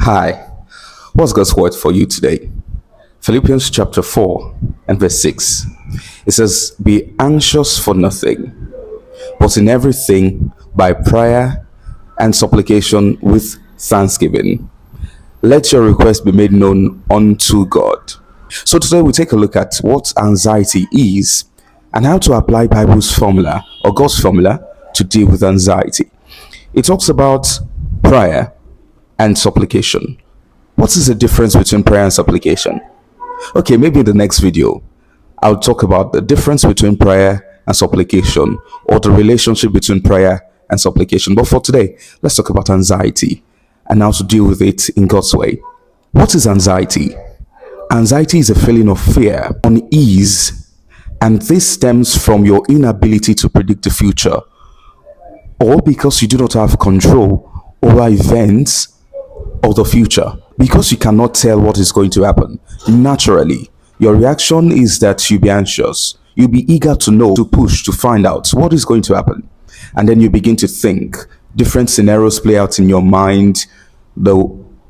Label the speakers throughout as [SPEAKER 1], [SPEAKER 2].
[SPEAKER 1] Hi, what's God's word for you today? Philippians chapter 4 and verse 6. It says, "Be anxious for nothing, but in everything by prayer and supplication with thanksgiving. Let your request be made known unto God." So today we take a look at what anxiety is and how to apply Bible's formula or God's formula to deal with anxiety. It talks about prayer and supplication. What is the difference between prayer and supplication? Okay, maybe in the next video, I'll talk about the difference between prayer and supplication, or the relationship between prayer and supplication. But for today, let's talk about anxiety and how to deal with it in God's way. What is anxiety? Anxiety is a feeling of fear, unease, and this stems from your inability to predict the future, or because you do not have control over events of the future. Because you cannot tell what is going to happen, naturally, your reaction is that you'll be anxious. You'll be eager to know, to push, to find out what is going to happen. And then you begin to think. Different scenarios play out in your mind. The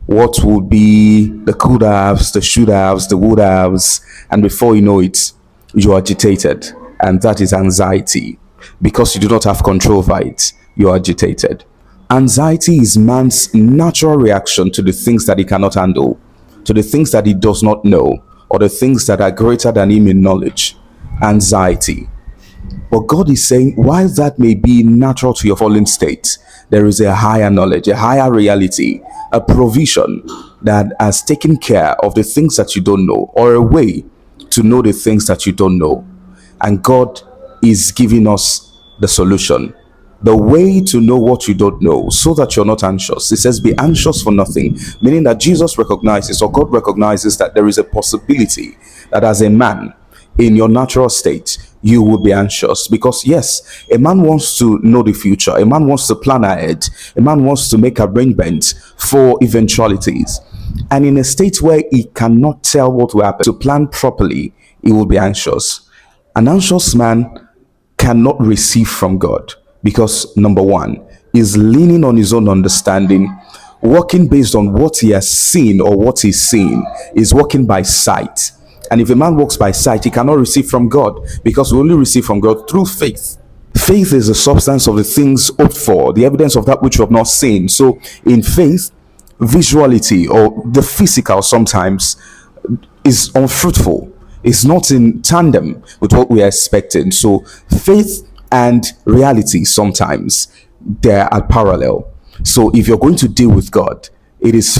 [SPEAKER 1] what would be, the could haves, the should haves, the would haves. And before you know it, you're agitated. And that is anxiety. Because you do not have control over it, you're agitated. Anxiety is man's natural reaction to the things that he cannot handle, to the things that he does not know, or the things that are greater than him in knowledge. Anxiety. But God is saying, while that may be natural to your fallen state, there is a higher knowledge, a higher reality, a provision that has taken care of the things that you don't know, or a way to know the things that you don't know. And God is giving us the solution, the way to know what you don't know, so that you're not anxious. It says, be anxious for nothing, meaning that Jesus recognizes, or God recognizes, that there is a possibility that as a man in your natural state, you will be anxious. Because yes, a man wants to know the future, a man wants to plan ahead, a man wants to make arrangements for eventualities. And in a state where he cannot tell what will happen, to plan properly, he will be anxious. An anxious man cannot receive from God. Because number one, is leaning on his own understanding, working based on what he has seen or what he's seen, is working by sight. And if a man walks by sight, he cannot receive from God, because we only receive from God through faith. Faith is the substance of the things hoped for, the evidence of that which we have not seen. So in faith, visuality or the physical sometimes is unfruitful. It's not in tandem with what we are expecting. So faith and reality, sometimes they're at parallel. So if you're going to deal with God, it is